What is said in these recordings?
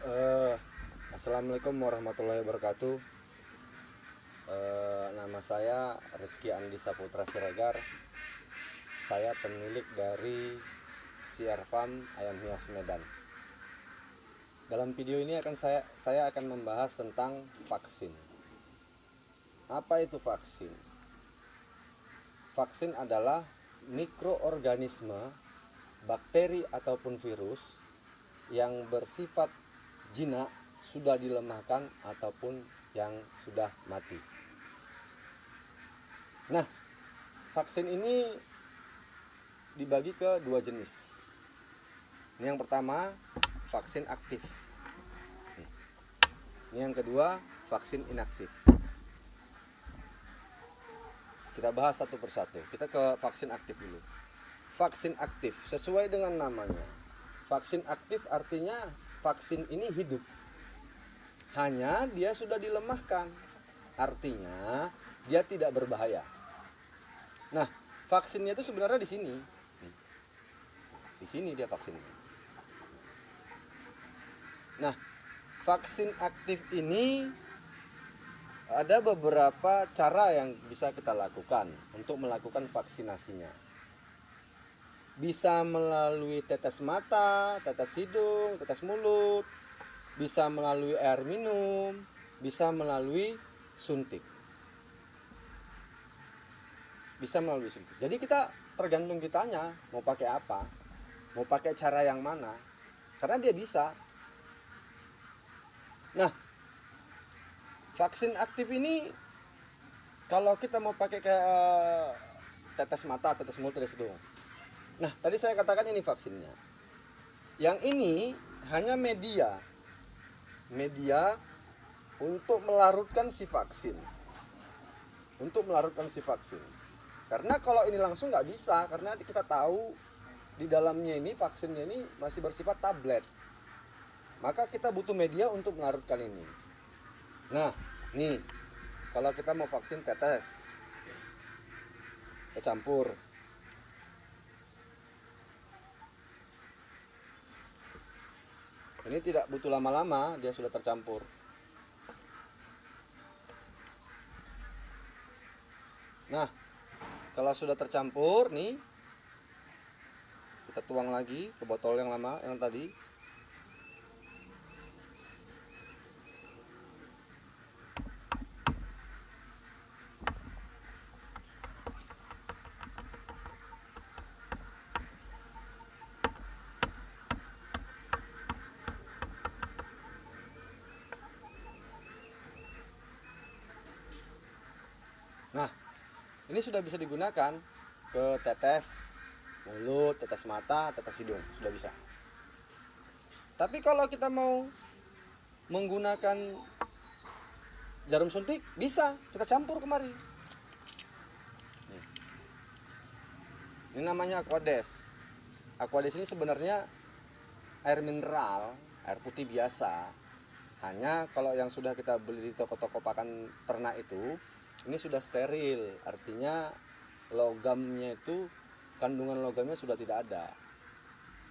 Eh, Assalamualaikum warahmatullahi wabarakatuh. Nama saya Rizky Andi Saputra Siregar. Saya pemilik dari Siar Farm Ayam Hias Medan. Dalam video ini saya akan membahas tentang vaksin. Apa itu vaksin? Vaksin adalah mikroorganisme, bakteri ataupun virus yang bersifat jinak, sudah dilemahkan ataupun yang sudah mati. Nah, vaksin ini dibagi ke dua jenis. Ini yang pertama, vaksin aktif. Ini yang kedua, vaksin inaktif. Kita bahas satu persatu. Kita ke vaksin aktif dulu. Vaksin aktif sesuai dengan namanya. Vaksin aktif artinya vaksin ini hidup. Hanya dia sudah dilemahkan. Artinya dia tidak berbahaya. Nah, vaksinnya itu sebenarnya di sini. Di sini dia vaksin. Nah, vaksin aktif ini ada beberapa cara yang bisa kita lakukan untuk melakukan vaksinasinya. Bisa melalui tetes mata, tetes hidung, tetes mulut, bisa melalui air minum, bisa melalui suntik. Bisa melalui suntik. Jadi kita tergantung kitanya mau pakai apa, mau pakai cara yang mana, karena dia bisa. Nah, vaksin aktif ini kalau kita mau pakai kayak tetes mata, tetes mulut, tetes hidung. Nah, tadi saya katakan ini vaksinnya. Yang ini hanya media untuk melarutkan si vaksin. Karena kalau ini langsung nggak bisa, karena kita tahu di dalamnya ini vaksinnya ini masih bersifat tablet. Maka kita butuh media untuk melarutkan ini. Nah, nih kalau kita mau vaksin tetes, kita campur. Ini tidak butuh lama-lama, dia sudah tercampur. Nah, kalau sudah tercampur nih, kita tuang lagi ke botol yang lama yang tadi. Nah, ini sudah bisa digunakan ke tetes mulut, tetes mata, tetes hidung, sudah bisa. Tapi kalau kita mau menggunakan jarum suntik, bisa kita campur kemari. Ini namanya Aquades. Aquades ini sebenarnya air mineral, air putih biasa. Hanya kalau yang sudah kita beli di toko-toko pakan ternak itu, ini sudah steril, artinya logamnya itu, kandungan logamnya sudah tidak ada.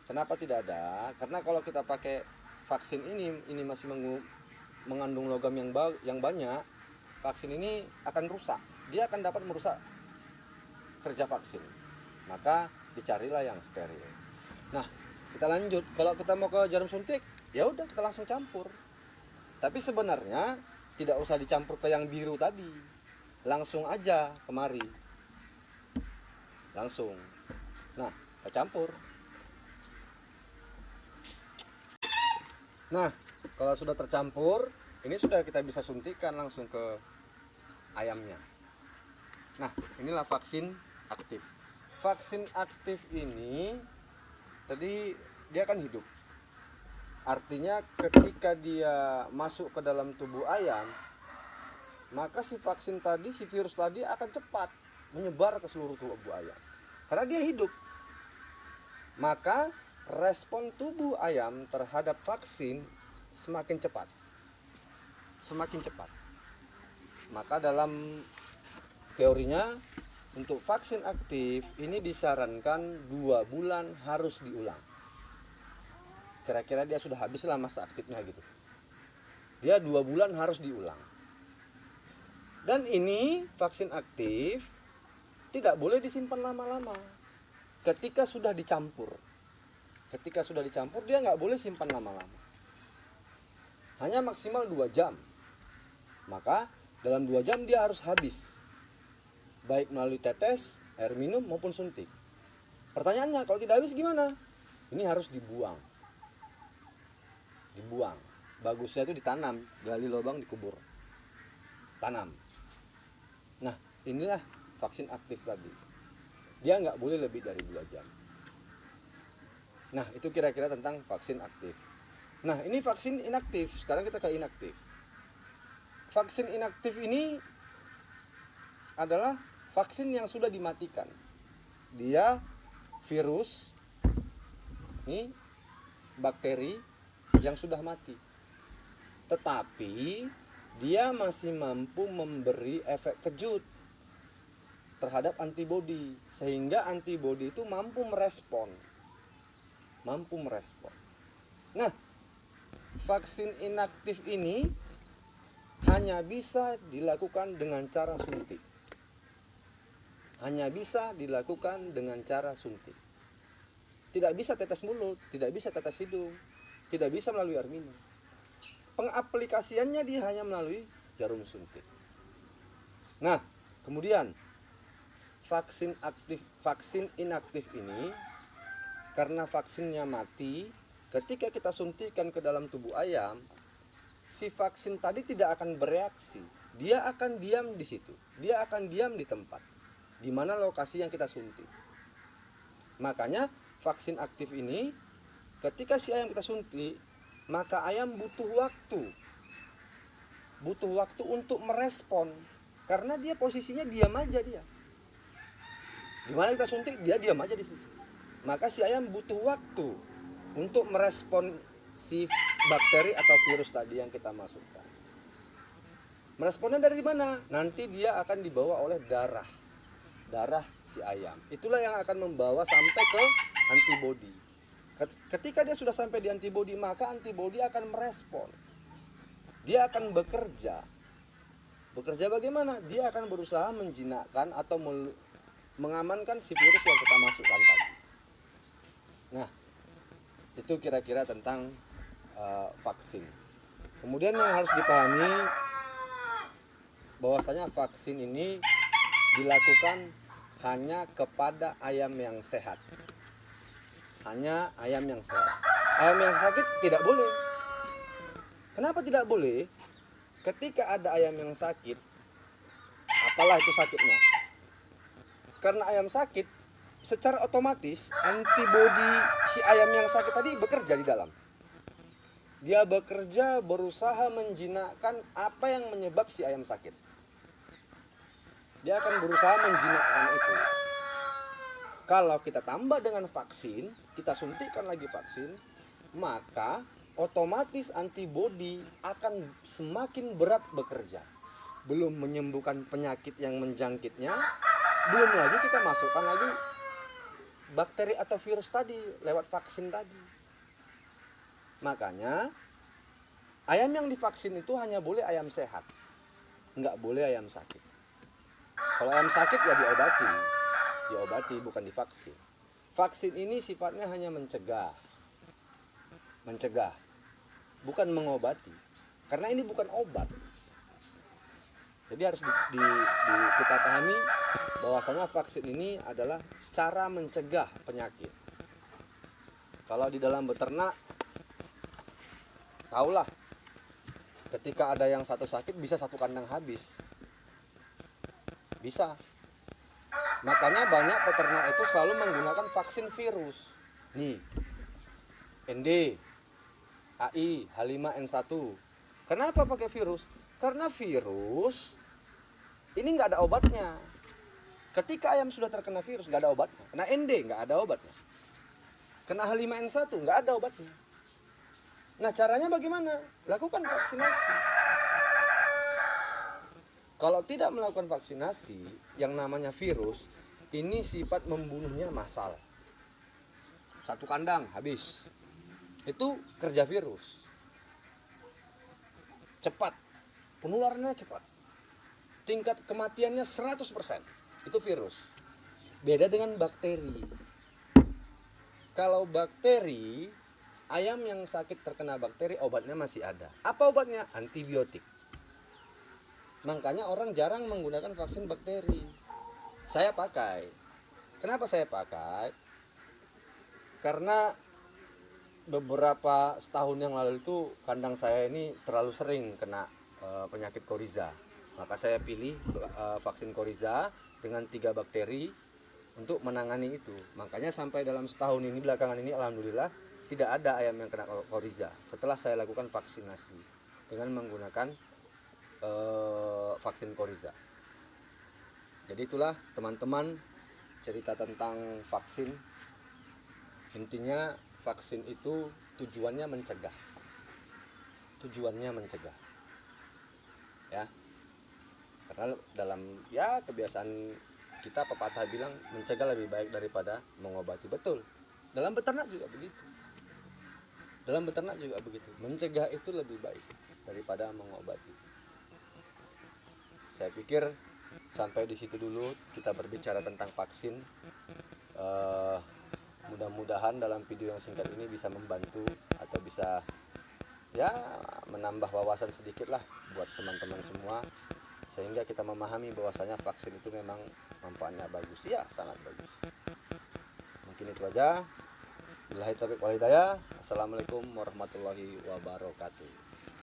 Kenapa tidak ada? Karena kalau kita pakai vaksin ini masih mengandung logam yang banyak, vaksin ini akan rusak. Dia akan dapat merusak kerja vaksin. Maka dicarilah yang steril. Nah, kita lanjut. Kalau kita mau ke jarum suntik, ya udah kita langsung campur. Tapi sebenarnya tidak usah dicampur ke yang biru tadi. Langsung aja kemari. Langsung. Nah, kita campur. Nah, kalau sudah tercampur, ini sudah kita bisa suntikan langsung ke ayamnya. Nah, inilah vaksin aktif. Vaksin aktif ini tadi dia akan hidup. Artinya ketika dia masuk ke dalam tubuh ayam, maka si vaksin tadi, si virus tadi akan cepat menyebar ke seluruh tubuh ayam. Karena dia hidup. Maka respon tubuh ayam terhadap vaksin semakin cepat. Maka dalam teorinya untuk vaksin aktif ini disarankan 2 bulan harus diulang. kira-kira dia sudah habis lah masa aktifnya gitu. Dia 2 bulan harus diulang. Dan ini vaksin aktif tidak boleh disimpan lama-lama. Ketika sudah dicampur dia nggak boleh simpan lama-lama. Hanya maksimal 2 jam. Maka dalam 2 jam dia harus habis, baik melalui tetes, air minum maupun suntik. Pertanyaannya, kalau tidak habis gimana? Ini harus dibuang. Bagusnya itu ditanam, gali lubang, dikubur, tanam. Nah, inilah vaksin aktif tadi. Dia nggak boleh lebih dari 2 jam. Nah, itu kira-kira tentang vaksin aktif. Nah, ini vaksin inaktif. Sekarang kita ke inaktif. Vaksin inaktif ini adalah vaksin yang sudah dimatikan. Dia virus, ini bakteri yang sudah mati. Tetapi dia masih mampu memberi efek kejut terhadap antibodi, sehingga antibodi itu mampu merespon. Nah, vaksin inaktif ini hanya bisa dilakukan dengan cara suntik. Tidak bisa tetes mulut, tidak bisa tetes hidung, tidak bisa melalui air minum. Pengaplikasiannya dia hanya melalui jarum suntik. Nah, kemudian vaksin inaktif ini, karena vaksinnya mati, ketika kita suntikan ke dalam tubuh ayam, si vaksin tadi tidak akan bereaksi. Dia akan diam di situ. Dia akan diam di tempat di mana lokasi yang kita suntik. Makanya vaksin aktif ini, ketika si ayam kita suntik, maka ayam butuh waktu untuk merespon, karena dia posisinya diam aja dia. Di mana kita suntik, dia diam aja di situ. Maka si ayam butuh waktu untuk merespon si bakteri atau virus tadi yang kita masukkan. Meresponnya dari mana? Nanti dia akan dibawa oleh darah si ayam. Itulah yang akan membawa sampai ke antibodi. Ketika dia sudah sampai di antibodi, maka antibodi akan merespon. Dia akan bekerja. Bekerja bagaimana? Dia akan berusaha menjinakkan atau mengamankan si virus yang kita masukkan tadi. Nah, itu kira-kira tentang vaksin. Kemudian yang harus dipahami, bahwasanya vaksin ini dilakukan hanya kepada ayam yang sehat. Hanya ayam yang sehat. Ayam yang sakit tidak boleh. Kenapa tidak boleh? Ketika ada ayam yang sakit, apalah itu sakitnya? Karena ayam sakit, secara otomatis antibodi si ayam yang sakit tadi bekerja di dalam. Dia bekerja, berusaha menjinakkan apa yang menyebab si ayam sakit. Dia akan berusaha menjinakkan itu. Kalau kita tambah dengan vaksin, kita suntikkan lagi vaksin, maka otomatis antibodi akan semakin berat bekerja. Belum menyembuhkan penyakit yang menjangkitnya, belum lagi kita masukkan lagi bakteri atau virus tadi lewat vaksin tadi. Makanya ayam yang divaksin itu hanya boleh ayam sehat, nggak boleh ayam sakit. Kalau ayam sakit ya diobati bukan divaksin. Vaksin ini sifatnya hanya mencegah, bukan mengobati, karena ini bukan obat. Jadi harus kita pahami bahwasanya vaksin ini adalah cara mencegah penyakit. Kalau di dalam beternak, tahulah ketika ada yang satu sakit bisa satu kandang habis. Bisa. Makanya banyak peternak itu selalu menggunakan vaksin virus. Nih, ND, AI, H5N1. Kenapa pakai virus? Karena virus ini nggak ada obatnya. Ketika ayam sudah terkena virus nggak ada obatnya. Kena ND nggak ada obatnya. Kena H5N1 nggak ada obatnya. Nah, caranya bagaimana? Lakukan vaksinasi. Kalau tidak melakukan vaksinasi, yang namanya virus, ini sifat membunuhnya massal. Satu kandang habis. itu kerja virus. Cepat, penularannya cepat. Tingkat kematiannya 100%. Itu virus. Beda dengan bakteri. Kalau bakteri, ayam yang sakit terkena bakteri obatnya masih ada. Apa obatnya? Antibiotik. Makanya orang jarang menggunakan vaksin bakteri. Saya pakai. Kenapa saya pakai? Karena beberapa setahun yang lalu itu kandang saya ini terlalu sering kena penyakit Coryza. Maka saya pilih vaksin Coryza dengan 3 bakteri untuk menangani itu. Makanya sampai dalam setahun ini belakangan ini alhamdulillah tidak ada ayam yang kena Coryza setelah saya lakukan vaksinasi dengan menggunakan vaksin Coryza. Jadi itulah teman-teman cerita tentang vaksin. Intinya vaksin itu tujuannya mencegah. Ya. Karena dalam kebiasaan kita pepatah bilang mencegah lebih baik daripada mengobati. Betul. Dalam beternak juga begitu. Mencegah itu lebih baik daripada mengobati. Saya pikir sampai di situ dulu kita berbicara tentang vaksin. Mudah-mudahan dalam video yang singkat ini bisa membantu atau bisa menambah wawasan sedikit lah buat teman-teman semua, sehingga kita memahami bahwasanya vaksin itu memang manfaatnya bagus, sangat bagus. Mungkin itu aja. Billahi taufiq wal hidayah. Assalamualaikum warahmatullahi wabarakatuh.